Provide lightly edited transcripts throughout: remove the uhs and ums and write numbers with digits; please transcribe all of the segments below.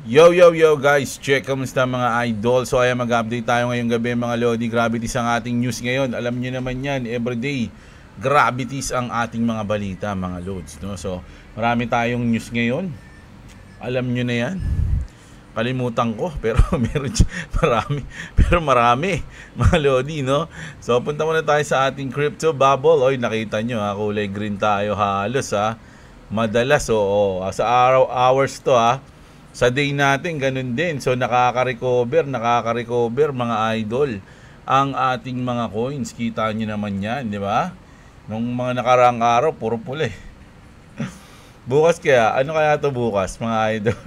Yo, yo, yo guys, check, kamusta mga idol? So ayan, mag-update tayo ngayong gabi mga lodi. Gravities ang ating news ngayon. Alam niyo naman yan, everyday gravities ang ating mga balita mga lods, no? So marami tayong news ngayon. Alam niyo na yan. Kalimutan ko, pero marami mga lodi, no? So punta muna tayo sa ating crypto bubble. Oy, nakita nyo ha, kulay green tayo halos ha. Madalas, oo. Sa hours to ha. Sa day natin, ganun din. So, nakaka-recover mga idol ang ating mga coins. Kita nyo naman yan, di ba? Nung mga nakaraang araw, puro pula eh. Bukas kaya, ano kaya to bukas, mga idol?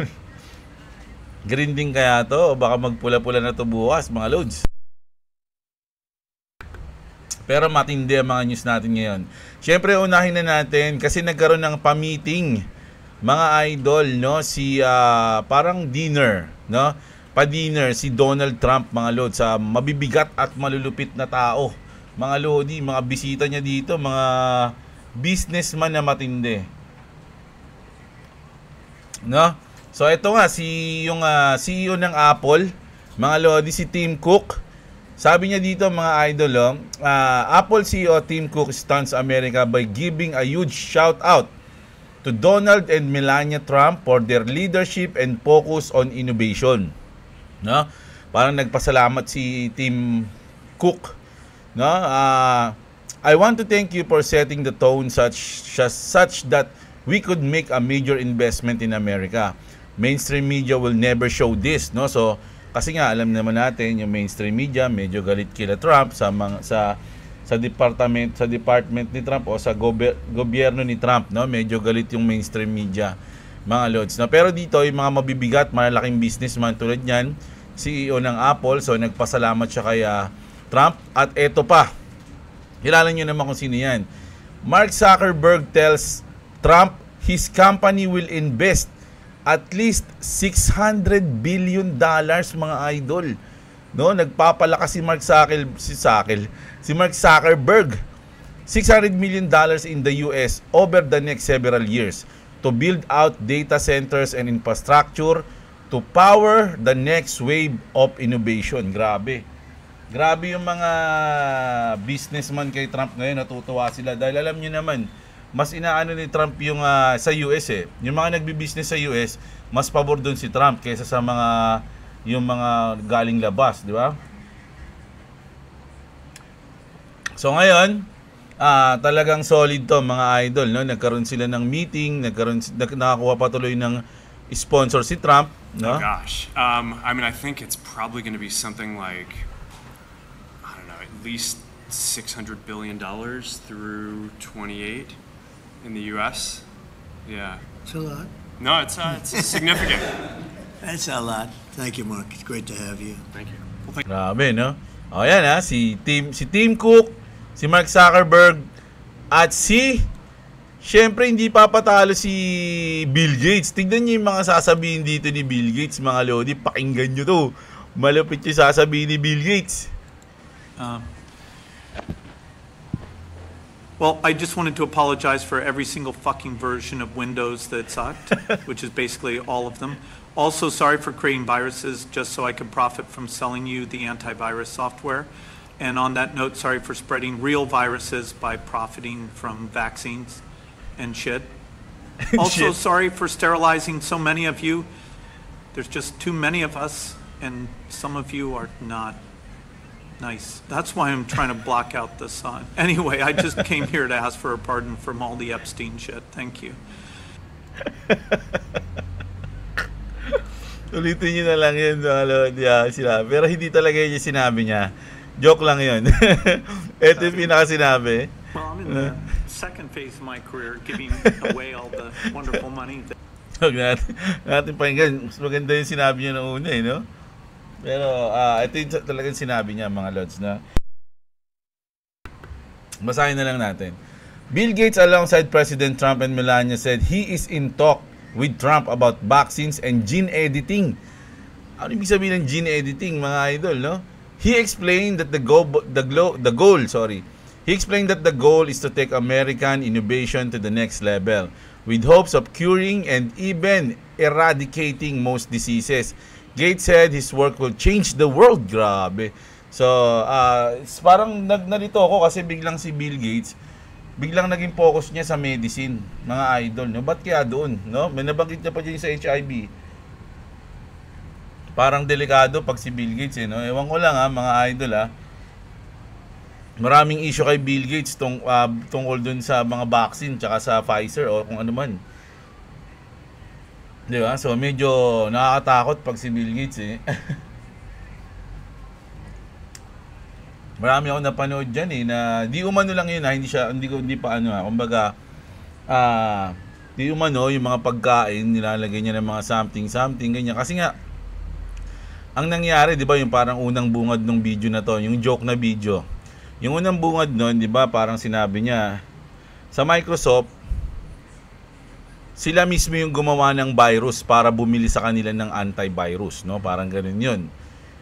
Green din kaya to? O baka magpula-pula na to bukas, mga loads? Pero matindi ang mga news natin ngayon. Siyempre, unahin na natin kasi nagkaroon ng pa-meeting mga idol, no, si parang dinner, no, pa-dinner si Donald Trump mga lod sa mabibigat at malulupit na tao, mga lodi, mga bisita niya dito, mga businessman na matindi, no. So ito nga yung CEO ng Apple, mga lodi, si Tim Cook. Sabi niya dito mga idol, Apple CEO Tim Cook stuns America by giving a huge shout out to Donald and Melania Trump for their leadership and focus on innovation. No? Parang nagpasalamat si Tim Cook. No? I want to thank you for setting the tone such that we could make a major investment in America. Mainstream media will never show this, no? So kasi nga alam naman natin yung mainstream media medyo galit kila Trump sa department ni Trump o sa gobyerno ni Trump, no? Medyo galit yung mainstream media, mga lods, no? Pero dito yung mga mabibigat, malalaking businessman tulad niyan, CEO ng Apple, so nagpasalamat siya kay Trump. At eto pa, kilala niyo naman kung sino yan. Mark Zuckerberg tells Trump his company will invest at least $600 billion, mga idol. No, nagpapalakas si Mark Zuckerberg $600 million in the US over the next several years to build out data centers and infrastructure to power the next wave of innovation. Grabe yung mga businessman kay Trump ngayon, natutuwa sila dahil alam niyo naman mas inaano ni Trump yung sa US eh. Yung mga nagbi-business sa US, mas pabor doon si Trump kaysa sa yung mga galing labas, di ba? So ngayon, talagang solid to mga idol, no? Nagkaroon sila ng meeting, nakakuha pa tuloy ng sponsor si Trump, no? Oh gosh. I mean, I think it's probably going to be something like, I don't know, at least $600 billion through 28 in the US. Yeah. It's a lot. No, it's significant. That's a lot. Thank you, Mark. It's great to have you. Thank you. Grabe, no? O yan si Tim Cook, si Mark Zuckerberg, at syempre hindi papatalo si Bill Gates. Tignan niyo yung mga sasabihin dito ni Bill Gates, mga lodi. Pakinggan niyo to. Malupit yung sasabihin ni Bill Gates. Well, I just wanted to apologize for every single fucking version of Windows that sucked, which is basically all of them. Also, sorry for creating viruses just so I could profit from selling you the antivirus software. And on that note, sorry for spreading real viruses by profiting from vaccines and shit. Also, sorry for sterilizing so many of you. There's just too many of us, and some of you are not nice. That's why I'm trying to block out the sun. Anyway, I just came here to ask for a pardon from all the Epstein shit. Thank you. Ulitin nyo na lang yun, sila. Pero hindi talaga yun yung sinabi niya. Joke lang yun. Ito yung pinaka-sinabi. Well, I'm in the second phase of my career, giving away all the wonderful money. Huwag natin pakinggan. Mas maganda yung sinabi niya noong una, no? Pero ito yung talagang sinabi niya, mga lods, na basahin na lang natin. Bill Gates alongside President Trump and Melania said he is in talk with Trump about vaccines and gene editing. Ano ibig sabihin ng gene editing, mga idol, no? He explained that the goal is to take American innovation to the next level. with hopes of curing and even eradicating most diseases. Gates said his work will change the world. Grabe. So, parang nalito ako kasi biglang si Bill Gates, biglang naging focus niya sa medicine, mga idol, no? Ba't kaya doon, no? May nabanggit niya pa dyan sa HIV. Parang delikado pag si Bill Gates, no? Ewan ko lang, mga idol, Maraming issue kay Bill Gates tungkol dun sa mga vaccine tsaka sa Pfizer o kung ano man. Di ba? So medyo nakakatakot pag si Bill Gates Marami ako napanood diyan na di umano lang yun hindi pa kumbaga di umano yung mga pagkain nilalagay niya ng mga something ganyan kasi nga ang nangyari, di ba, yung parang unang bungad ng video na to, yung joke na video. Yung unang bungad nun, di ba, parang sinabi niya, sa Microsoft, sila mismo yung gumawa ng virus para bumili sa kanila ng antivirus, no? Parang ganun yun.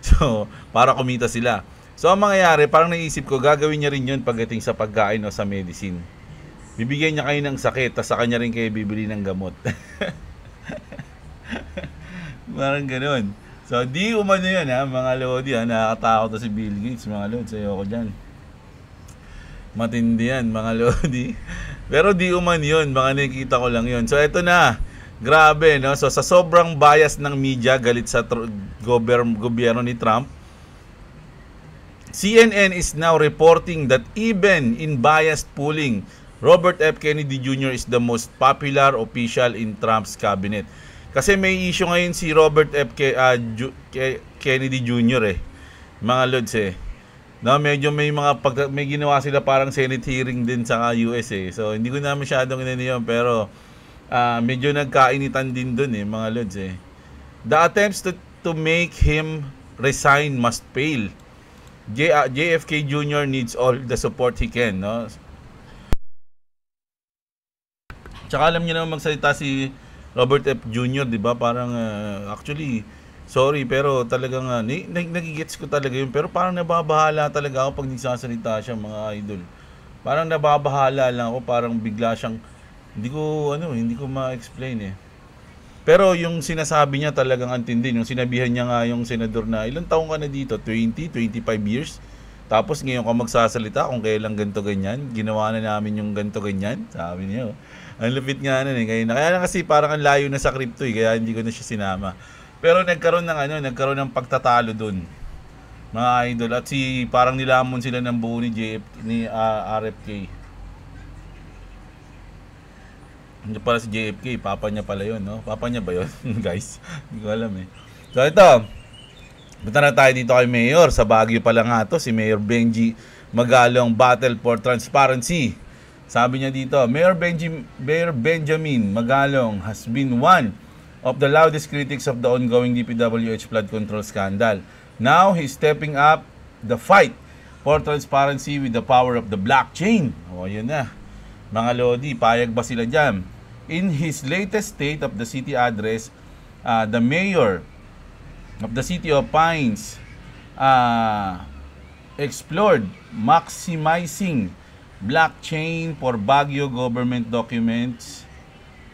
So, para kumita sila. So, ang mangyayari, parang naisip ko, gagawin niya rin yun pagdating sa pagkain o sa medicine. Bibigyan niya kayo ng sakit, tapos sa kanya rin kayo bibili ng gamot. Parang ganun. So, di umano yun, mga lodi, nakakatakot na si Bill Gates, mga lodi, sa'yo ko dyan. Matindi yan, mga lodi. Pero di umano yun, mga nakikita ko lang yun. So, eto na, grabe, no? So, sa sobrang bias ng media, galit sa gobyerno ni Trump, CNN is now reporting that even in biased polling, Robert F. Kennedy Jr. is the most popular official in Trump's cabinet. Kasi may issue ngayon si Robert F. Kennedy Jr. Mga lods No, medyo may may ginawa sila parang Senate hearing din sa US So hindi ko na masyadong yun pero medyo nagkainitan din dun mga lods The attempts to make him resign must fail. JFK Jr. needs all the support he can, no? Tsaka alam niyo naman magsalita si Robert F. Jr., di ba? Parang actually sorry pero talagang nagigets ko talaga yun pero parang nababahala talaga ako pag nagsasalita siya, mga idol. Parang nababahala lang ako, parang bigla siyang hindi ko ma-explain Pero yung sinasabi niya talagang antindi. Yung sinabihan niya nga yung senador na ilang taong ka na dito, 20, 25 years. Tapos ngayon ka magsasalita kung kailan ganito ganyan. Ginawa na namin yung ganito ganyan. Sabi niya. Ang lupit nga kaya lang kasi parang ang layo na sa crypto kaya hindi ko na siya sinama. Pero nagkaroon ng pagtatalo doon, mga idol, at parang nilamon sila ng buo ni RFK. Hindi pala si JFK, papa niya pala yun, no? Papa niya ba yun, guys? Hindi ko alam So ito, punta na tayo dito kay Mayor. Sa Baguio pala nga to, si Mayor Benji Magalong battle for transparency. Sabi niya dito, Mayor Benjamin Magalong has been one of the loudest critics of the ongoing DPWH flood control scandal. Now, he's stepping up the fight for transparency with the power of the blockchain. O, yun na. Mga lodi, payag ba sila dyan? In his latest State of the City address, the Mayor of the City of Pines explored maximizing blockchain for Baguio government documents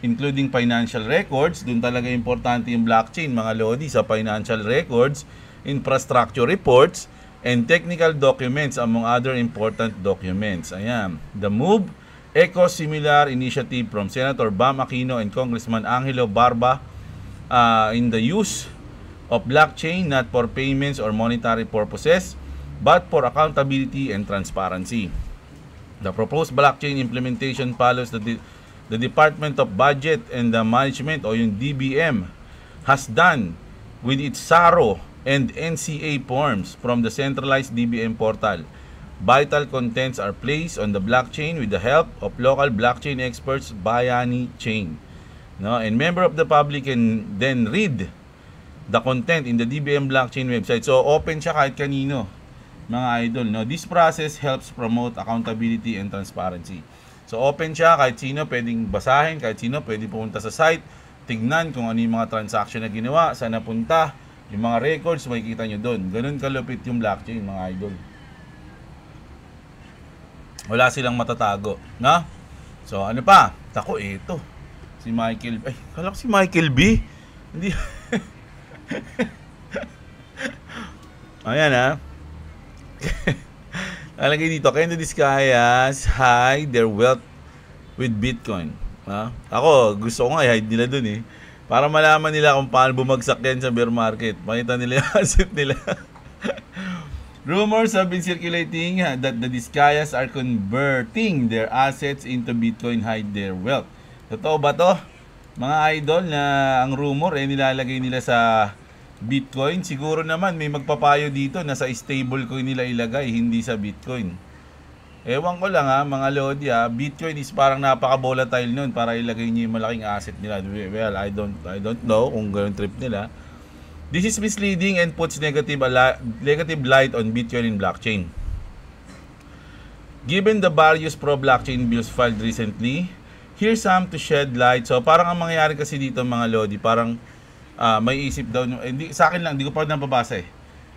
including financial records. Doon talaga importante yung blockchain, mga lodi, sa financial records, infrastructure reports, and technical documents among other important documents. Ayan. The move echoes similar initiative from Senator Bam Aquino and Congressman Angelo Barba in the use of blockchain not for payments or monetary purposes but for accountability and transparency. The proposed blockchain implementation follows the Department of Budget and the Management o yung DBM has done with its SARO and NCA forms from the centralized DBM portal. Vital contents are placed on the blockchain with the help of local blockchain experts Bayani Chain. No? And member of the public can then read the content in the DBM blockchain website. So open siya kahit kanino, mga idol. No? This process helps promote accountability and transparency. So open siya, kahit sino pwedeng basahin, kahit sino pwedeng pumunta sa site, tignan kung ano yung mga transaction na ginawa, saan napunta, yung mga records, makikita nyo doon. Ganun kalupit yung blockchain, mga idol. Wala silang matatago, na? So ano pa? Tako, ito. Si Michael, ay, kala ko si Michael B. Hindi. Ayan ha. Alagay dito, can the Discayas hide their wealth with Bitcoin? Ha? Ako, gusto ko nga i-hide nila dun eh. Para malaman nila kung paano bumagsak yan sa bear market. Makita nila yung asset nila. Rumors have been circulating that the Discayas are converting their assets into Bitcoin, hide their wealth. Totoo ba to? Mga idol, na ang rumor nilalagay nila sa Bitcoin? Siguro naman may magpapayo dito na sa stablecoin nila ilagay, hindi sa Bitcoin. Ewan ko lang mga lodi Bitcoin is parang napaka-volatile nun para ilagay niyo yung malaking asset nila. Well, I don't know kung gano'n trip nila. This is misleading and puts negative light on Bitcoin and blockchain. Given the various pro-blockchain bills filed recently, here's some to shed light. So parang ang mangyayari kasi dito mga lodi, parang may isip daw, sa akin lang, hindi ko pa nababasa eh.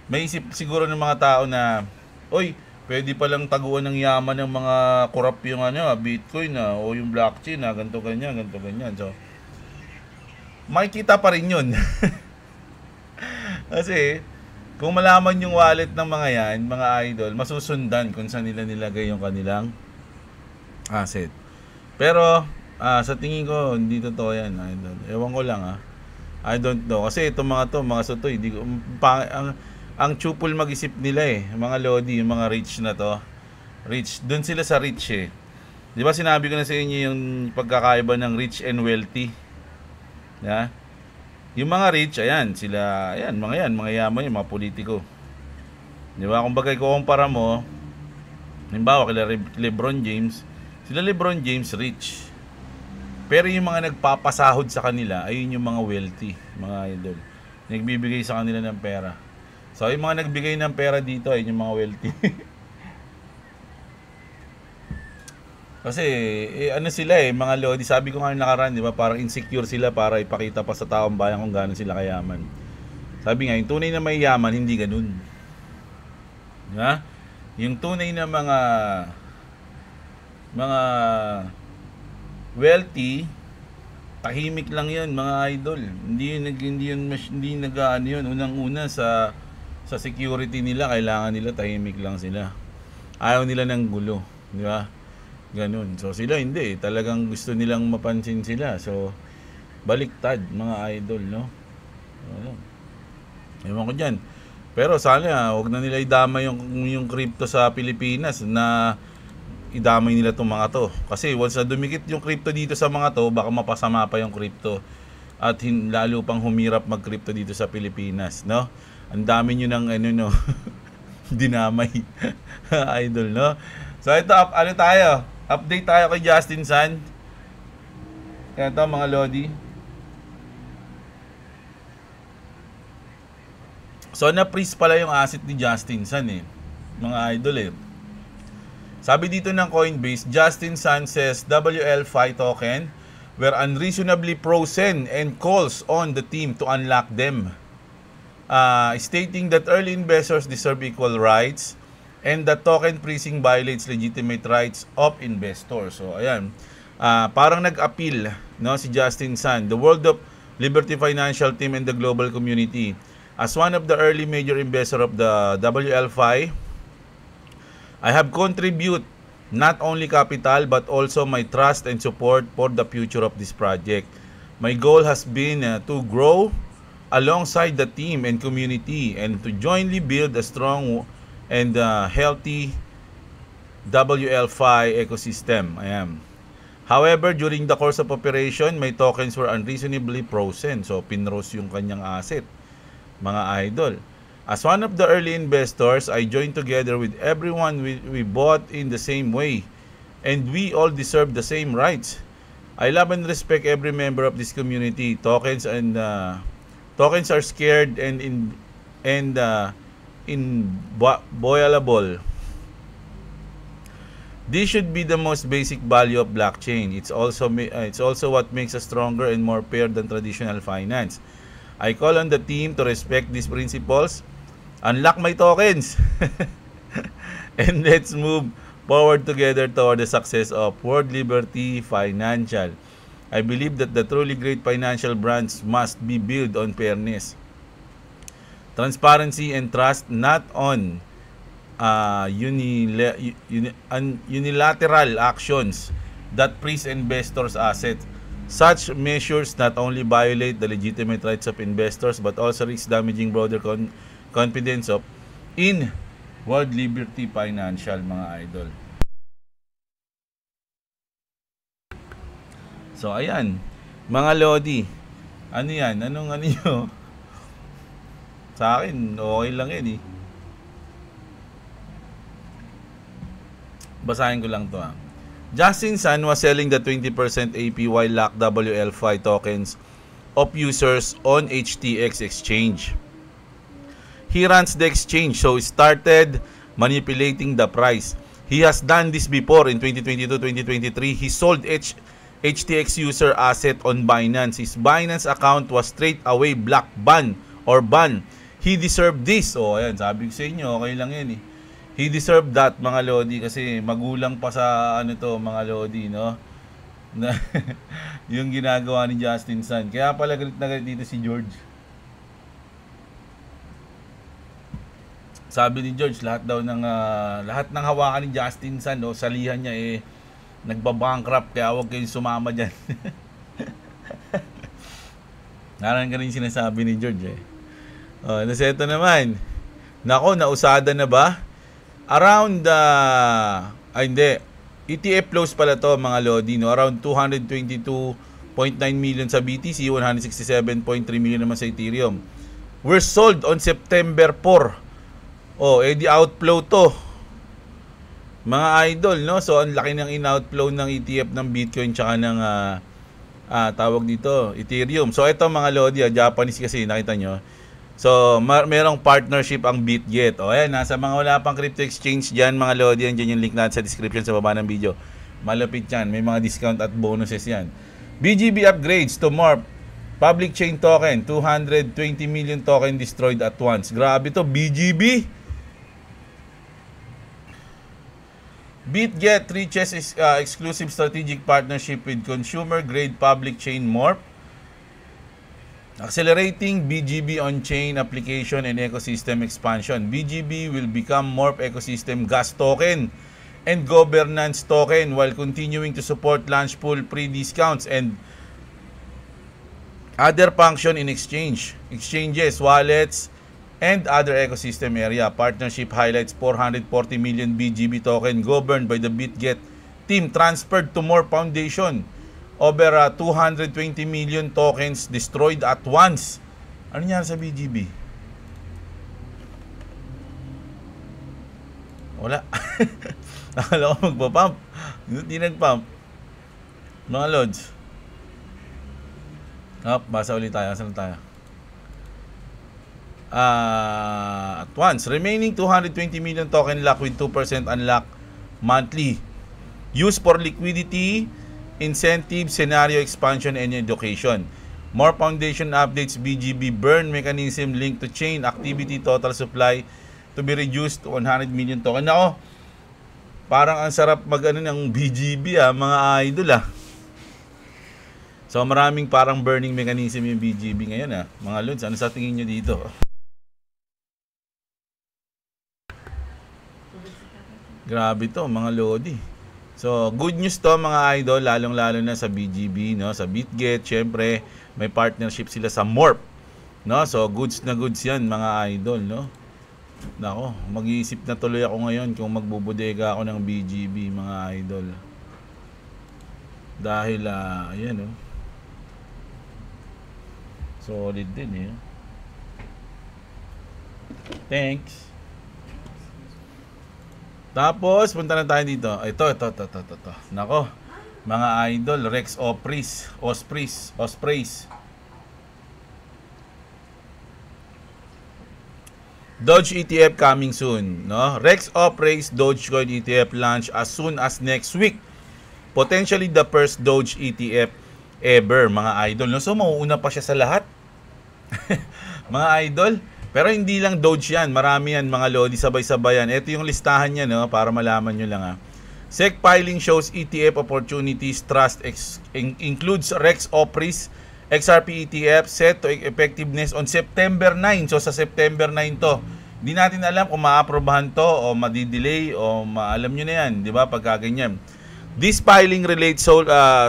May isip siguro ng mga tao na, oy, pwede palang taguan ng yaman ng mga korap yung Bitcoin o yung blockchain ganito ganyan. So, makikita pa rin yun. Kasi, kung malaman yung wallet ng mga yan, mga idol, masusundan kung saan nila nilagay yung kanilang asset. Pero, sa tingin ko, hindi totoo yan, idol. Ewan ko lang I don't know. Kasi itong mga sotoy, ang chupol mag-isip nila mga lodi, yung mga rich na to. Rich, dun sila sa rich Di ba sinabi ko na sa inyo yung pagkakaiba ng rich and wealthy? Yung mga rich, mga yaman yung mga politiko. Di ba? Kung bagay ko kumpara mo, halimbawa kila LeBron James, sila LeBron James rich. Pero yung mga nagpapasahod sa kanila, ayun yung mga wealthy, mga idol. Nagbibigay sa kanila ng pera. So, yung mga nagbigay ng pera dito, ayun yung mga wealthy. Kasi, sila mga lodi. Sabi ko nga nakaraan, di ba? Parang insecure sila para ipakita pa sa taong bayan kung gano'n sila kayaman. Sabi nga, yung tunay na may yaman, hindi ganun. Yung tunay na mga wealthy, tahimik lang yun, mga idol. Hindi nag-ano yun. Unang-una sa security nila, kailangan nila tahimik lang sila. Ayaw nila ng gulo, di ba? Ganun. So sila hindi, talagang gusto nilang mapansin sila. So baliktad mga idol, no? Ewan ko dyan. Pero sana huwag na nila idama yung crypto sa Pilipinas, na idamay nila itong mga to. Kasi once na dumikit yung crypto dito sa mga to, baka mapasama pa yung crypto at lalo pang humirap mag-crypto dito sa Pilipinas, no? Ang dami nyo ng dinamay. Idol, no? So ito, tayo? Update tayo kay Justin Sun. Ito mga lodi. So na-freeze pala yung asset ni Justin Sun mga idol Sabi dito ng Coinbase, Justin Sun says WL5 token were unreasonably frozen and calls on the team to unlock them. Stating that early investors deserve equal rights and that token freezing violates legitimate rights of investors. So ayan, parang nag-appeal si Justin Sun, the World of Liberty Financial Team and the global community. As one of the early major investor of the WL5, I have contributed not only capital but also my trust and support for the future of this project. My goal has been to grow alongside the team and community and to jointly build a strong and healthy WL5 ecosystem. However, during the course of operation, my tokens were unreasonably frozen. So, pinrose yung kanyang asset, mga idol. As one of the early investors, I joined together with everyone we bought in the same way. And we all deserve the same rights. I love and respect every member of this community. Tokens are scared and inviolable. This should be the most basic value of blockchain. It's also what makes us stronger and more fair than traditional finance. I call on the team to respect these principles. Unlock my tokens. And let's move forward together toward the success of World Liberty Financial. I believe that the truly great financial brands must be built on fairness, transparency, and trust, not on unilateral actions that freeze investors' assets. Such measures not only violate the legitimate rights of investors but also risk damaging broader confidence in World Liberty Financial, mga idol. So, ayan. Mga Lodi. Ano yan? Anong ano nyo? Sa akin, okay lang yan eh. Basahin ko lang to ha. Justin Sun was selling the 20% APY locked WLFI tokens of users on HTX exchange. He runs the exchange, so he started manipulating the price. He has done this before in 2022-2023. He sold HTX user asset on Binance. His Binance account was straight away ban. He deserved this. Oh, ayan, sabi ko sa inyo, okay lang yan eh. He deserved that, mga Lodi, kasi magulang pa sa ano to, mga Lodi, no? Yung ginagawa ni Justin Sun. Kaya pala galit na galit dito si George. Sabi ni George, lahat ng hawakan ni Justin Sun, no, salihan niya eh nagbabankrupt, kaya huwag kayong sumama dyan. Naran ka rin sinasabi ni George eh. Naseto naman. Nako, nausada na ba? Around hindi. ETF flows pala to, mga Lodi, no? Around 222.9 million sa BTC, 167.3 million naman sa Ethereum. Were sold on September 4. Di outflow to, mga idol, no? So, ang laki ng in-outflow ng ETF ng Bitcoin tsaka ng tawag dito, Ethereum. So, ito mga Lodi, Japanese kasi, nakita nyo. So, merong partnership ang BitGet. Ayan, nasa mga wala pang crypto exchange dyan, mga Lodi, andyan yung link natin sa description sa baba ng video. Malapit yan, may mga discount at bonuses yan. BGB upgrades to Morph public chain token, 220 million token destroyed at once. Grabe to, BGB. BitGet reaches exclusive strategic partnership with consumer-grade public chain Morph, accelerating BGB on-chain application and ecosystem expansion. BGB will become Morph ecosystem gas token and governance token while continuing to support launch pool pre-discounts and other function in exchanges, wallets, and other ecosystem area. Partnership highlights 440 million BGB token governed by the BitGet team transferred to Morph Foundation. Over 220 million tokens destroyed at once. Ano nangyari sa BGB? Wala. Nakala ko magpapump. Hindi nagpump. Mga Lods. Basa ulit tayo. Asan tayo? At once. Remaining 220 million token lock with 2% unlock monthly. Used for liquidity, incentive, scenario expansion, and education. More foundation updates BGB burn mechanism linked to chain activity, total supply to be reduced to 100 million token. Ako, parang ang sarap mag-ano ng BGB mga idol So maraming parang burning mechanism yung BGB ngayon mga Lods. Ano sa tingin nyo dito? Grabe to, mga Lodi. So, good news to, mga idol, lalong-lalo na sa BGB, no? Sa BitGet, syempre, may partnership sila sa Morph, no? So, goods na goods yan, mga idol, no? Nako, mag-iisip na tuloy ako ngayon kung magbubodega ako ng BGB, mga idol. Dahil, ayan, no? Solid din, Thanks. Tapos, punta na tayo dito. Ito. Nako, mga idol, Rex Ospreys. Doge ETF coming soon, no? Rex Ospreys Dogecoin ETF launch as soon as next week. Potentially the first Doge ETF ever, mga idol, no? So, mauuna pa siya sa lahat. Mga idol. Pero hindi lang Doge yan, marami yan, mga Lodi, sabay-sabay yan. Ito yung listahan niya, no, para malaman nyo lang SEC filing shows ETF opportunities trust includes Rex Opris XRP ETF set to effectiveness on September 9. So sa September 9 to. Hindi natin alam kung maaprobahan to o madidelay o alam nyo na yan, di ba, pagka ganyan. This filing relates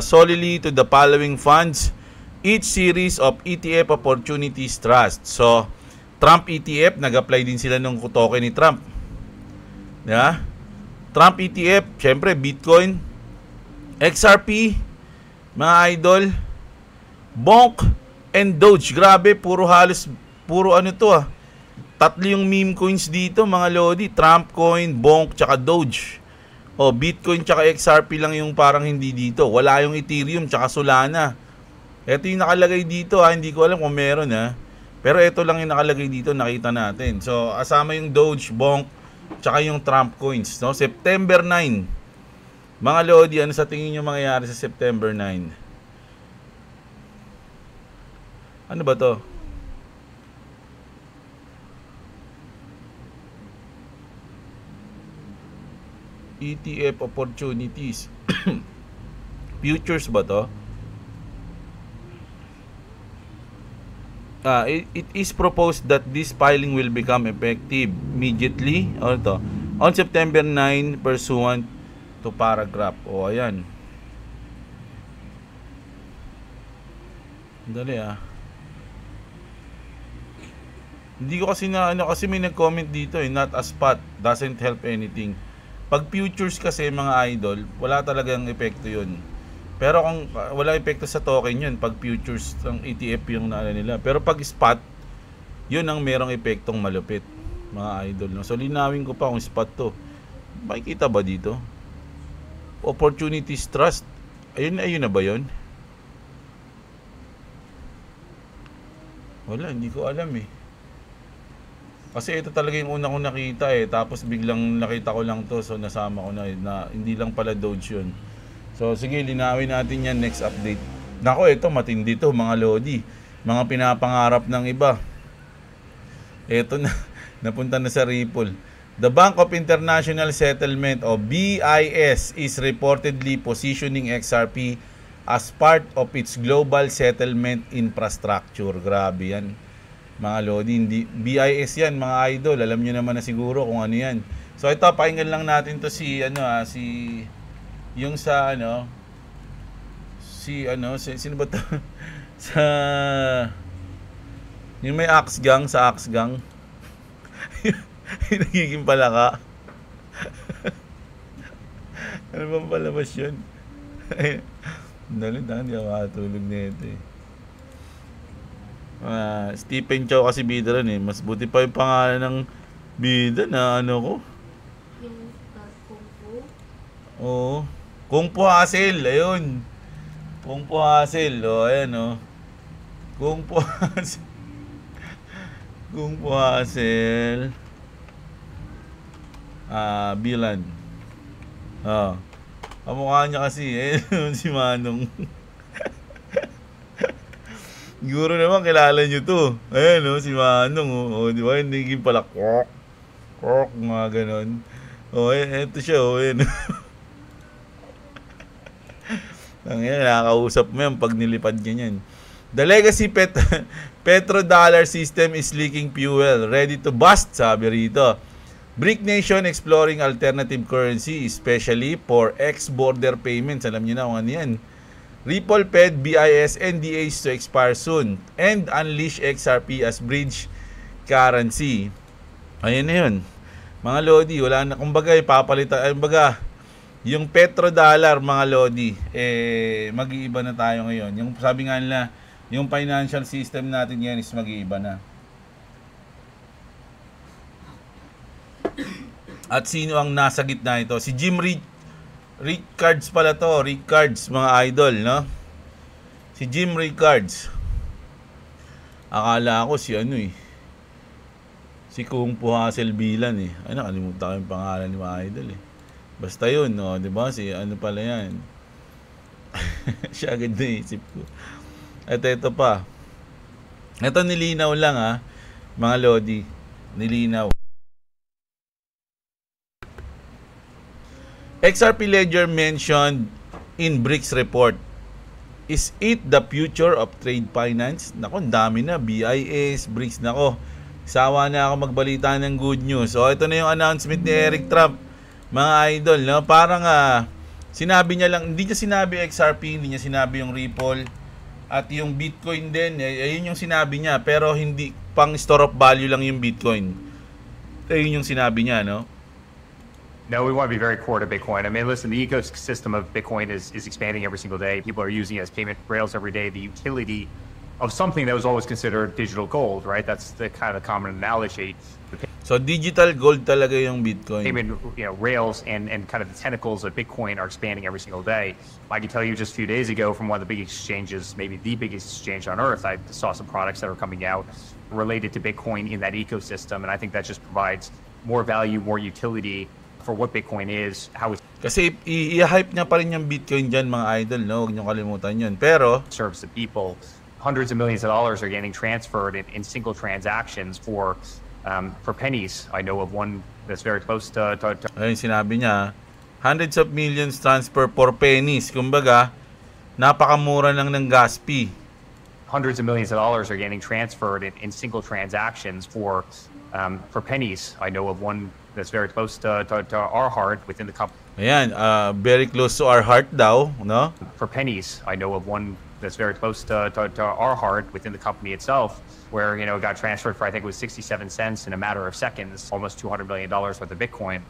solely to the following funds, each series of ETF opportunities trust. So, Trump ETF, nag-apply din sila ng token ni Trump. Yeah? Trump ETF, syempre, Bitcoin, XRP, mga idol, Bonk, and Doge. Grabe, puro ano to ah. Tatlo yung meme coins dito, mga lodi. Trump coin, Bonk, tsaka Doge. O, Bitcoin tsaka XRP lang yung parang hindi dito. Wala yung Ethereum tsaka Solana. Ito yung nakalagay dito ha. Hindi ko alam kung meron ha. Pero ito lang yung nakalagay dito, nakita natin. So, asama yung Doge, Bonk, tsaka yung Trump coins. No? September 9. Mga lodi, ano sa tingin nyo mangyayari sa September 9? Ano ba to? ETF opportunities. Futures ba to? It is proposed that this filing will become effective immediately on September 9 pursuant to paragraph. O, ayan. Dali Hindi ko kasi kasi may nag-comment dito not a spot doesn't help anything. Pag futures kasi mga idol, wala talagang epekto yun. Pero kung wala epekto sa token yun, pag futures ng ETF yung nila. Pero pag spot, yun ang merong epektong malupit, mga idol. No? So linawin ko pa kung spot to. Makikita ba dito? Opportunities trust. Ayun na ba yun? Wala, hindi ko alam Kasi ito talaga yung una kong nakita tapos biglang nakita ko lang to, so nasama ko na hindi lang pala Doge yun. So sige, linawin natin yan next update. Nako, ito matindi to mga lodi. Mga pinapangarap ng iba. Ito na, napunta na sa Ripple. The Bank of International Settlement o BIS is reportedly positioning XRP as part of its global settlement infrastructure. Grabe yan. Mga lodi, hindi BIS yan mga idol, alam nyo naman na siguro kung ano yan. So ito, pakinggan lang natin to yung sa sino ba to? Sa yung may Axe Gang, sa Axe Gang. Nagiging palaka. Ano bang palabas yun? Dali, hindi ako makatulog nito Stephen Chow kasi bida rin mas buti pa yung pangalan ng bida na ko yung Kung Fu. Oo, Kung Fu Hustle, ayun. Kung Fu Hustle, ayan Kung Fu Hustle. Kung Fu Hustle. Bilan. Kamukha niya kasi si Manong. Siguro naman kilala nyo to. Ayan si Manong di ba? Hindi pala kwok, mga ganon. Eto siya ayan. Nakakausap mo yan pag nilipad ganyan. The legacy petrodollar system is leaking fuel, ready to bust, sabi rito. BRIC nation exploring alternative currency, especially for ex-border payments. Alam nyo na kung ano yan. Ripple Fed BIS NDAs to expire soon and unleash XRP as bridge currency. Ayun na yun. Mga lodi, wala na. Kumbaga, papalitan. Kumbaga, yung petrodollar, mga lodi, mag-iiba na tayo ngayon. Yung sabi nga nila, yung financial system natin yan is mag-iiba na. At sino ang nasa gitna ito? Si Jim Rickards pala to. Rickards, mga idol, no? Si Jim Rickards. Akala ko si si Kung Fu Hustle Bilan nakalimutan ko yung pangalan ni mga idol Basta yun, no? Diba? Si pala yan. Siya agad naisip ko. At ito pa. Ito nilinaw lang mga lodi. Nilinaw. XRP Ledger mentioned in BRICS report. Is it the future of trade finance? Nako, ang dami na. BIS, BRICS, nako. Sawa na ako magbalita ng good news. So, ito na yung announcement ni Eric Trump, mga idol, no? Parang sinabi niya lang, hindi niya sinabi XRP, hindi niya sinabi yung Ripple, at yung Bitcoin din, ayun yung sinabi niya. Pero hindi, pang store of value lang yung Bitcoin. Ayun yung sinabi niya, no? No, we want to be very core to Bitcoin. I mean, listen, the ecosystem of Bitcoin is expanding every single day. People are using it as payment rails every day. The utility of something that was always considered digital gold, right? That's the kind of common analogy. So, digital gold talaga yung Bitcoin. Payment, rails and kind of the tentacles of Bitcoin are expanding every single day. I can tell you just a few days ago from one of the big exchanges, maybe the biggest exchange on earth, I saw some products that are coming out related to Bitcoin in that ecosystem. And I think that just provides more value, more utility for what Bitcoin is, how it Kasi i-hype niya pa rin yung Bitcoin dyan, mga idol, no? Huwag niyo kalimutan yun. Pero, serves the people. Hundreds of millions of dollars are getting transferred in single transactions for pennies. I know of one that's very close to ayun, sinabi niya, hundreds of millions transfer for pennies. Kumbaga, napakamura lang ng gas fee. hundreds of millions of dollars are getting transferred in single transactions for pennies. I know of one that's very close to our heart within the company. Ayan, very close to our heart daw, no? For pennies, I know of one that's very close to our heart within the company itself, where it got transferred for, I think it was 67 cents in a matter of seconds, almost $200 million worth of Bitcoin.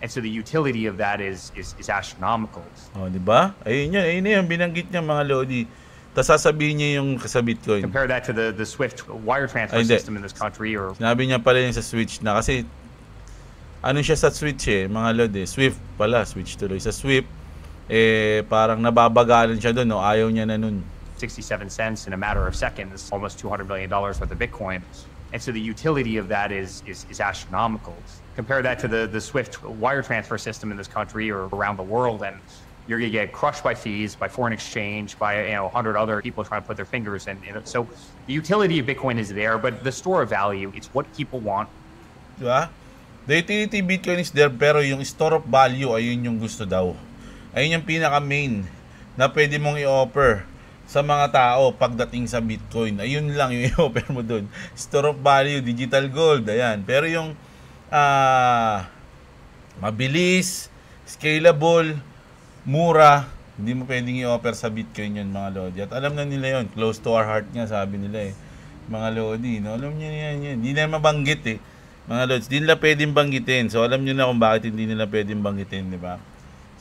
And so the utility of that is astronomical. Oh, di ba? Ayun yun, binanggit niya, mga lodi. Tapos sasabihin niya yung sa Bitcoin. Compare that to the SWIFT wire transfer system in this country, or sinabi niya pala yung sa Switch na, kasi ano siya sa Switch mga lodi, Swift pala, Switch tuloy. Sa Swift, parang nababagalan siya doon, no? Ayaw niya na nun. 67 cents in a matter of seconds, almost $200 million worth of Bitcoin. And so the utility of that is astronomical. Compare that to the SWIFT wire transfer system in this country or around the world, and you're going to get crushed by fees, by foreign exchange, by 100 other people trying to put their fingers in. So the utility of Bitcoin is there, but the store of value, it's what people want. Diba? The utility Bitcoin is there, pero yung store of value, ayun yung gusto daw. Ayun yung pinaka-main na pwede mong i-offer sa mga tao pagdating sa Bitcoin. Ayun lang yung i-offer mo dun. Store of value, digital gold, ayan. Pero yung mabilis, scalable, mura, hindi mo pwedeng i-offer sa Bitcoin yun, mga lodi. At alam na nila yun, close to our heart nga, sabi nila mga lodi, no? Alam nyo yan. Hindi na mabanggit mga lods, hindi nila pwedeng banggitin. So alam nyo na kung bakit hindi nila pwedeng banggitin, di ba?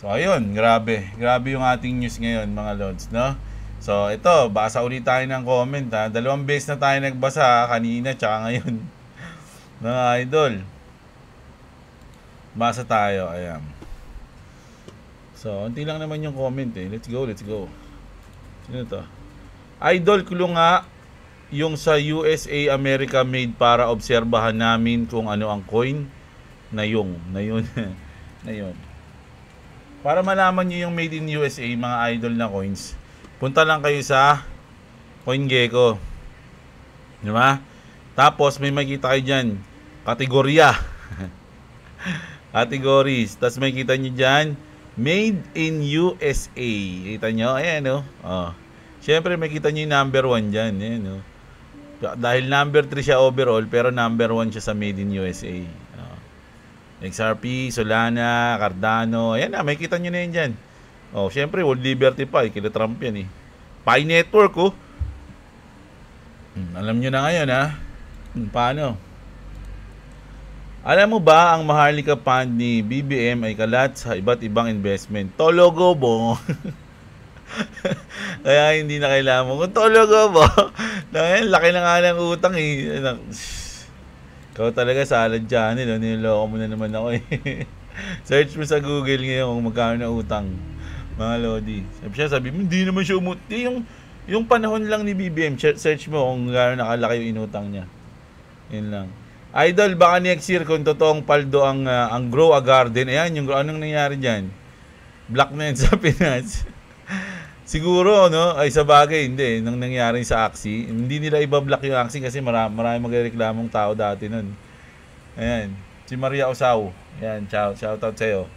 So ayun, grabe yung ating news ngayon, mga lods, no? So ito, basa ulit tayo ng comment, ha. 2 beses na tayo nagbasa, kanina tsaka ngayon. Mga idol, basa tayo, ayan. So unti lang naman yung comment, let's go. Sino to? Idol, kulong nga yung sa USA America made para obserbahan namin kung ano ang coin na yun. Para malaman nyo yung made in USA, mga idol na coins, punta lang kayo sa CoinGecko. Diba? Tapos may makita kayo dyan, kategorya. Categories. Tapos may kita nyo dyan, made in USA. Kita nyo? Ayan, Siyempre may kita nyo yung number 1 dyan. Ayan, dahil number 3 siya overall, pero number 1 siya sa Made in USA. XRP, Solana, Cardano. Ayan na, may kita nyo na yun dyan. Siyempre, World Liberty pa. Kila Trump yan Pi Network, alam nyo na ngayon, ha? Paano? Alam mo ba, ang Maharlika Fund ni BBM ay kalat sa iba't ibang investment. Tologo bo. Kaya hindi na kailangan mo. Kung tologo bo. Laki na nga ng utang Ikaw talaga salad dyan. Niloloko mo na naman ako Search mo sa Google ngayon kung magkano na utang. Mga lodi. Sabi mo, hindi naman siya umuti. Yung panahon lang ni BBM, search mo kung gano'n nakalaki yung inutang niya. Yun lang. Idol, baka next year kung totoong paldo ang Grow a Garden. Ayan, yung anong nangyari dyan? Black na yun sa Pinas. Siguro, no? Ay, sa bagay, hindi. Nang nangyari sa Axie, hindi nila ibablock yung Axie kasi marami magreklamong tao dati nun. Ayan. Si Maria Osaw. Ayan, shout out sa'yo.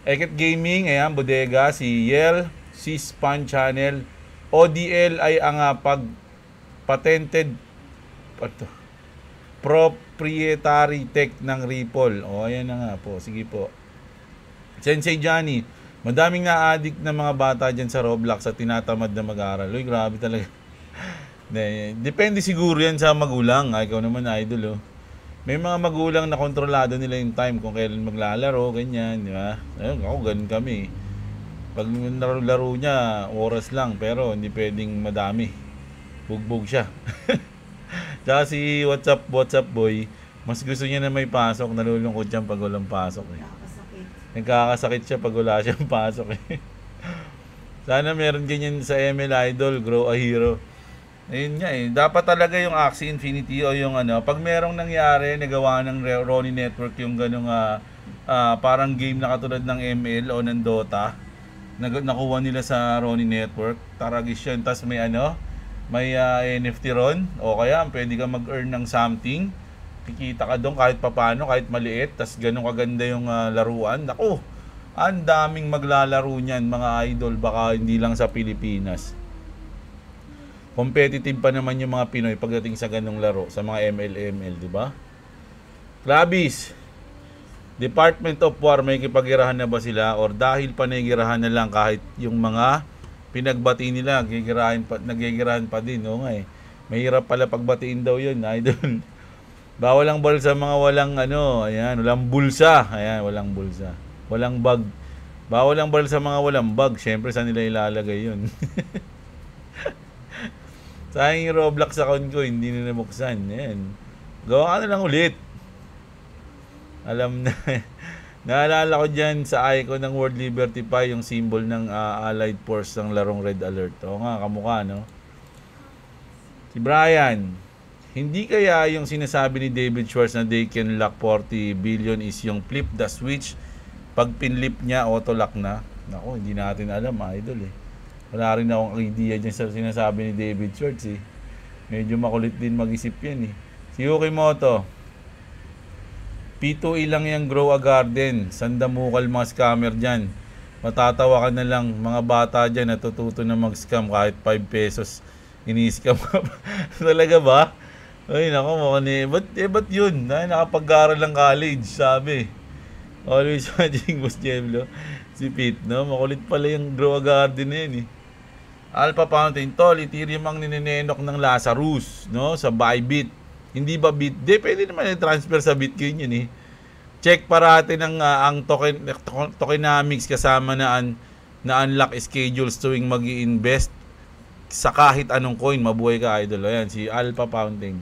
Eket Gaming, ayan, bodega, si Yel, si Span Channel. ODL ay ang patented proprietary tech ng Ripple. O, ayan na nga po. Sige po. Sensei Johnny, madaming na-addict na mga bata dyan sa Roblox at tinatamad na mag-aaral. Uy, grabe talaga. Depende siguro yan sa magulang. Ikaw naman, idol, oh. May mga magulang na kontrolado nila yung time kung kailan maglalaro, ganyan, di ba? Ayun, ako, ganun kami. Pag laro niya, oras lang, pero hindi pwedeng madami. Bugbog siya. Tsaka si WhatsApp boy, mas gusto niya na may pasok, nalulungkot siya pag walang pasok. Nagkakasakit siya pag wala siyang pasok. Sana meron ganyan sa ML Idol, Grow a Hero. Ayun nga eh, dapat talaga yung Axie Infinity o yung pag merong nangyari, nagawa ng Ronnie Network yung ganung parang game na katulad ng ML o ng Dota, nakuha nila sa Ronnie Network, taragis yun, tas may may NFT ron, o kaya pwede ka mag-earn ng something, kikita ka doon kahit papano, kahit maliit, tas ganun kaganda yung laruan. Naku, ang daming maglalaro niyan mga idol, baka hindi lang sa Pilipinas. Competitive pa naman yung mga Pinoy pagdating sa ganung laro, sa mga ML, di ba? Klabis, Department of War, may kipagirahan na ba sila? Or dahil panigirahan na lang kahit yung mga pinagbati nila, nagigirahan pa din, no? Nga eh. Mahirap pala pagbatiin daw yun, idol. Bawal ang ball sa mga walang ayan, walang bulsa. Ayan, walang bulsa. Walang bag. Bawal ang ball sa mga walang bag. Syempre, saan nila ilalagay yun? Sayang yung Roblox account ko, hindi na nabuksan. Ayan. Gawa ka na lang ulit. Alam na. Naalala ko dyan sa icon ng World Liberty Pie, yung symbol ng Allied Force ng larong Red Alert. O nga, kamukha, no? Si Brian, hindi kaya yung sinasabi ni David Schwartz na they can lock 40 billion is yung flip the switch, pag pinlip niya, auto-lock na? Naku, hindi natin alam, idol eh. Wala rin akong idea dyan sa sinasabi ni David Schwartz eh. Medyo makulit din mag-isip yan eh. Si Yukimoto, P2E lang yung Grow a Garden. Sandamukal mga scammer dyan. Matatawa ka na lang. Mga bata dyan natututo na mag-scam kahit 5 pesos. Ini-scam ka pa. Talaga ba? Ay, naku, ba't yun? Nakapag-aaral ng college, sabi. Always watching Boss Jemlo. Si Pete, no? Makulit pala yung Grow a Garden na yun eh. Alpha Fountain, tol, Ethereum ang nininenok ng Lazarus, no? Sa Bybit. Hindi ba Bit? Di, pwede naman i-transfer sa Bitcoin yun eh. Check parati ng ang tokenomics kasama na unlock schedules tuwing mag-i-invest sa kahit anong coin. Mabuhay ka, idol. Ayan, si Alpha Fountain.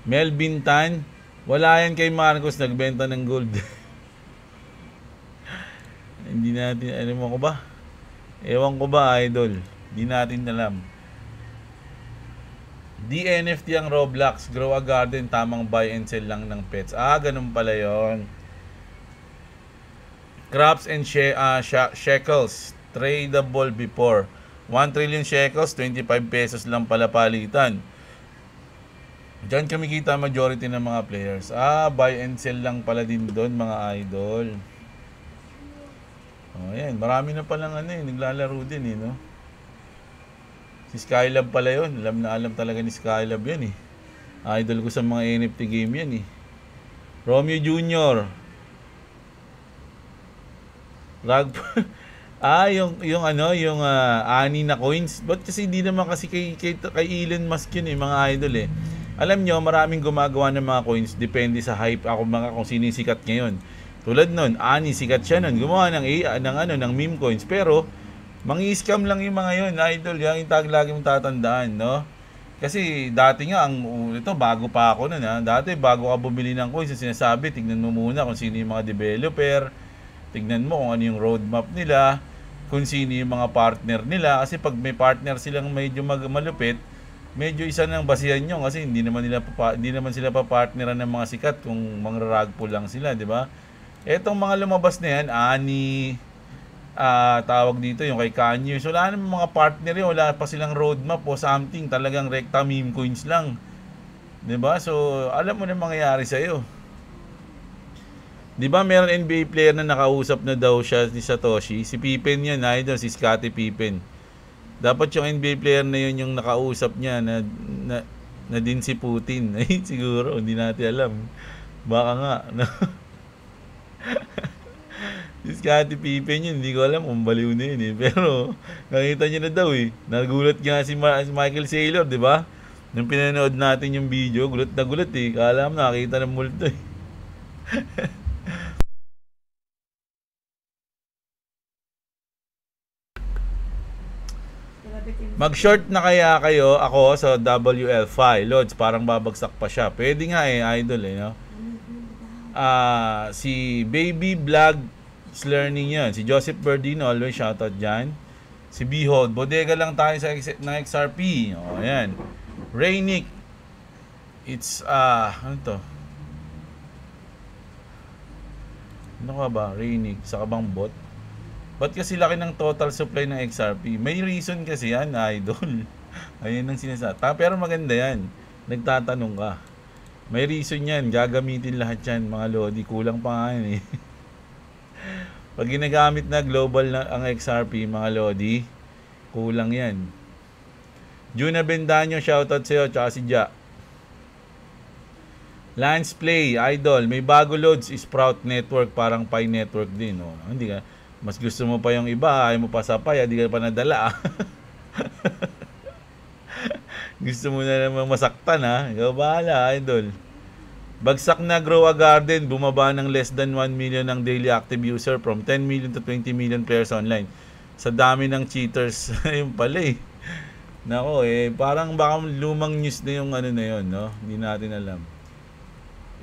Melvin Tan, wala yan kay Marcos, nagbenta ng gold. Hindi natin, alam ko ba? Ewan ko ba, idol? Hindi natin alam. DNFT ang Roblox, Grow a Garden, tamang buy and sell lang ng pets. Ganun pala yon. Crops and shekels, tradable before. 1 trillion shekels, 25 pesos lang pala palitan. Diyan kami kita majority ng mga players. Buy and sell lang pala din doon mga idol. Ayan, marami na palang naglalaro din no? Si Skylab pala yun. Alam talaga ni Skylab yan eh. Idol ko sa mga NFT game yan eh. Romeo Jr. yung ani na coins. But kasi hindi naman kasi kay Elon Musk yun eh, mga idol eh. Alam nyo, maraming gumagawa ng mga coins. Depende sa hype. Kung sino yung sikat ngayon. Tulad nun, Ani, sikat siya nun. Gumawa ng meme coins. Pero, mangi-scam lang yung mga yun, idol. Yung tag lagi mong tatandaan, no? Kasi, dati nga, ito, bago pa ako nun, ha? Dati, bago ka bumili ng coins, sinasabi, tignan mo muna kung sino yung mga developer. Tignan mo kung ano yung roadmap nila. Kung sino yung mga partner nila. Kasi, pag may partner silang medyo malupit, medyo isa nang basihan nyo. Kasi, hindi naman sila pa-partneran ng mga sikat kung mangraragpo lang sila, di ba? Etong mga lumabas na yan, Ani, tawag dito yung kay Kanye. So, wala naman mga partner yun. Wala pa silang roadmap o something. Talagang rekta meme coins lang. Diba? So, alam mo na mangyayari sa'yo. Di ba meron NBA player na nakausap na daw siya ni Satoshi? Si Pippen yan, idol, si Scottie Pippen. Dapat yung NBA player na yun yung nakausap niya na din si Putin. Ay, siguro, hindi natin alam. Baka nga, no? Si Scottie Pippen yun, hindi ko alam kung baliw na yun eh. Pero, nakita niya na daw eh. Nagulat nga si Michael Saylor, di ba? Nung pinanood natin yung video, gulat na gulat eh. Kala mo nakakita ng multo eh. Mag-short na kaya kayo ako sa WL5, Lods, parang babagsak pa siya. Pwede nga eh, idol eh, no? Si Baby Vlog is learning yan. Si Joseph Berdino, always shoutout dyan. Si Behold, bodega lang tayo sa ng XRP. O, ayan. Raynick, it's, ano to? Ano ka ba? Raynick, sa kabang bot? Ba't kasi laki ng total supply ng XRP? May reason kasi yan, idol. Ayun ang sinasabi. Pero maganda yan. Nagtatanong ka. May reason yan. Gagamitin lahat yan, mga lodi. Kulang pa nga yan eh. Pag ginagamit na global na ang XRP, mga lodi, kulang yan. Juna Bendaño, shoutout sa'yo, tsaka si Ja. Lance Play, idol. May bago loads, Sprout Network, parang Pi Network din. Oh. Hindi ka. Mas gusto mo pa yung iba, ayaw mo pa sa Pi, di ka pa nadala. Gusto mo na naman masaktan ha. Ikaw bahala, idol. Bagsak na Grow a Garden, bumaba ng less than 1 million ng daily active user from 10 million to 20 million players online. Sa dami ng cheaters, ayun pala eh. Nako eh, parang baka lumang news na yung ano na yun, no? Hindi natin alam.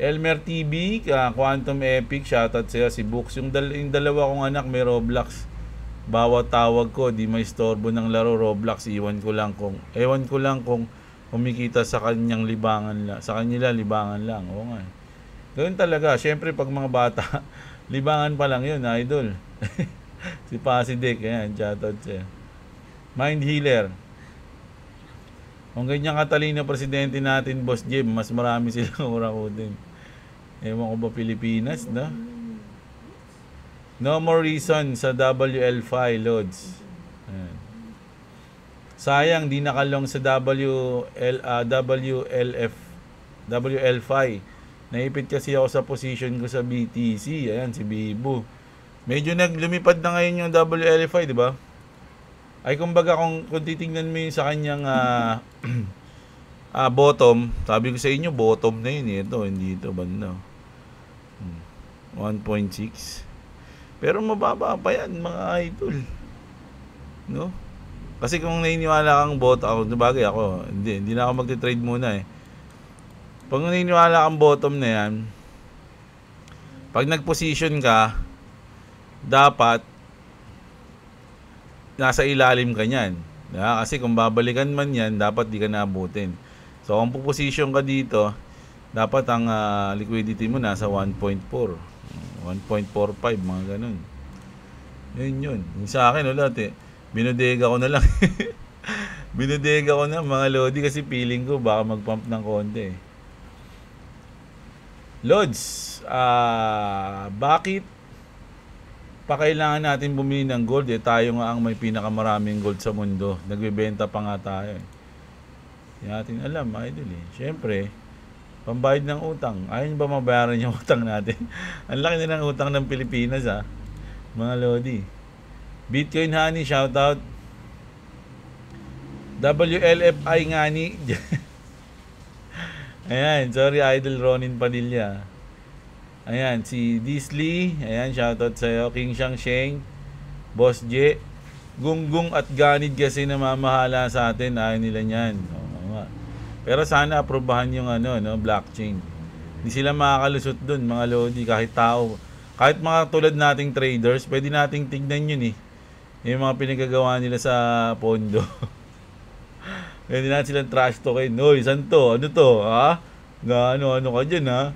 Elmer TV, Quantum Epic, shoutout sa'yo. Si Books, yung dalawa kong anak may Roblox. Bawat tawag ko, di may istorbo ng laro Roblox. Ewan ko lang kung kumikita sa kanyang libangan lang. Sa kanila, libangan lang. Oo nga. Ganoon talaga. Siyempre, pag mga bata, libangan pa lang yun, idol. Si Pasidek, ayan, shoutout sa'yo. Mind Healer. Kung ganyan katalino presidente natin, Boss Jim, mas marami silang urakutin. Ewan ko ba Pilipinas, no? No more reason sa WL5, Lods. Ayan. Sayang, di nakalong sa WL5. Naipit kasi ako sa position ko sa BTC. Ayan, si Bibo. Medyo lumipad na ngayon yung WL5, di ba? Ay kumbaga kung titingnan mo yung sa kanyang bottom, sabi ko sa inyo bottom na yun eh. Ito, hindi ito banda. 1.6. Pero mababa pa yan mga idol. No? Kasi kung naniniwala kang bottom, ako, sabagay ako, hindi na ako magte-trade muna eh. Pag naniniwala kang bottom na yan, pag nag-position ka, dapat nasa ilalim ka niyan. Kasi kung babalikan man yan, dapat di ka naabutin. So, kung puposition ka dito, dapat ang liquidity mo nasa 1.4, 1.45, mga ganun. Yun. Yung sa akin, wala, binodega ko na lang. Binodega ko na, mga lodi, kasi feeling ko baka mag-pump ng konti. Lods, bakit kailangan natin bumili ng gold eh? Tayo nga ang may pinakamaraming gold sa mundo. Nagbebenta pa nga tayo eh. Hindi natin alam, idol eh. Siyempre, pambayad ng utang. Ayaw ba mabayaran yung utang natin? Ang laki na ng utang ng Pilipinas ha. Mga lodi. Bitcoin Honey, shoutout. WLFI ngani. Ayan, sorry idol Ronin Padilla. Ayan, si Disley. Ayan, shoutout sa'yo. King Shang Sheng. Boss J. Gunggong at Ganid kasi namamahala sa atin. Ayaw nila niyan. Pero sana aprobahan yung blockchain. Hindi sila makakalusot dun, mga lodi. Kahit tao. Kahit mga tulad nating traders, pwede nating tignan yun eh. Yung mga pinagagawa nila sa pondo. Pwede natin silang trash talkin. Hoy, saan to? Ano to? Ha? Ano ka dyan ha?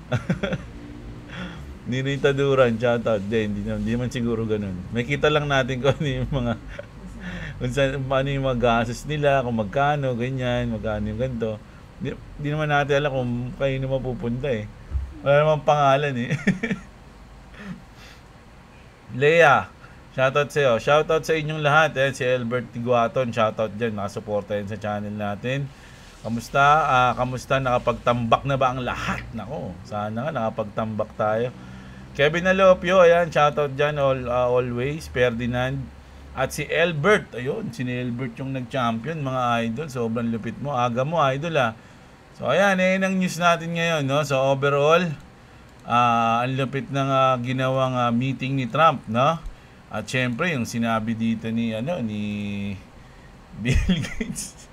Hindi na yung taduran, shoutout. Hindi naman siguro ganun. May kita lang natin kung ano yung mga paano yung mga gasos nila, kung magkano, ganyan, magkano yung ganito. Hindi naman natin alam kung kayo na mapupunta eh. Wala namang pangalan eh. Lea, shoutout sa'yo. Shoutout sa inyong lahat. Si Albert Tiguaton, shoutout dyan. Nakasuporta yan sa channel natin. Kamusta? Kamusta? Nakapagtambak na ba ang lahat? Nako, sana nga nakapagtambak tayo. Kevin Alopio, ayan, shoutout dyan always. Ferdinand. At si Albert, ayun, si Albert yung nag-champion, mga idol. Sobrang lupit mo. Aga mo, idol So ayan, ang news natin ngayon. No? So overall, ang lupit ng ginawang meeting ni Trump, no? At syempre yung sinabi dito ni Bill Gates.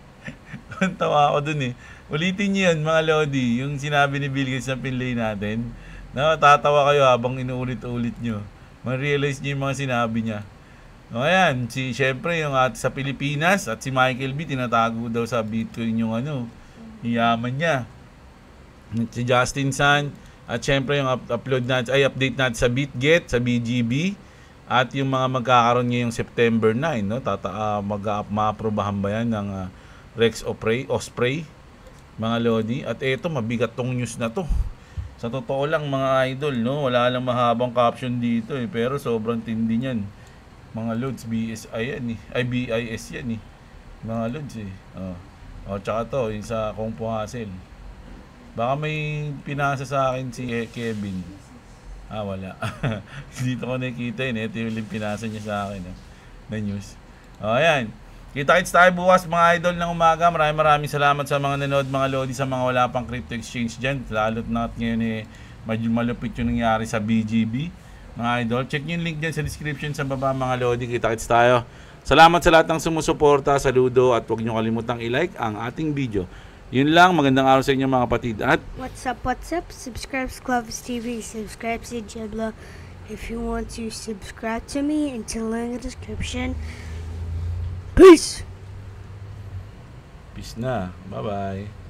Tawa ako dun Ulitin niyo yun, mga Lodi, yung sinabi ni Bill Gates na pinlay natin. No, tatawa kayo habang inuulit-ulit niyo. Ma-realize niyo yung mga sinabi niya. No, ayan, syempre yung sa Pilipinas at si Michael B tinatago daw sa Bitcoin yung yaman niya. Si Justin Sun. At syempre yung update natin sa BitGet, sa BGB, at yung mga magkakaroon ngayong September 9, no? Maaprobahan ba yan ng Rex Osprey, mga Lodi? At eto, mabigat tong news na to. Sa totoo lang, mga idol, no? Wala lang mahabang caption dito pero sobrang tindi niyan. Mga Lods, BSI yan BIS yan mga Lods tsaka to, yung sa Kung Fu Hustle. Baka may pinasa sa akin si Kevin. Wala. Dito ko nakikita Ito yung pinasa niya sa akin na news. Ayan. Kita-kits tayo bukas, mga idol ng umaga. Maraming salamat sa mga nanood, mga Lodi, sa mga wala pang crypto exchange dyan. Lalo't na ngayon medyo malupit yung nangyari sa BGB. Mga idol, check nyo yung link dyan sa description sa baba, mga Lodi. Kita-kits tayo. Salamat sa lahat ng sumusuporta. Saludo at huwag nyo kalimutang i-like ang ating video. Yun lang, magandang araw sa inyo, mga kapatid. At What's up? Subscribe to Clovis TV, subscribe to Jebla. If you want to subscribe to me and to link in the description. Peace! Peace na. Bye-bye.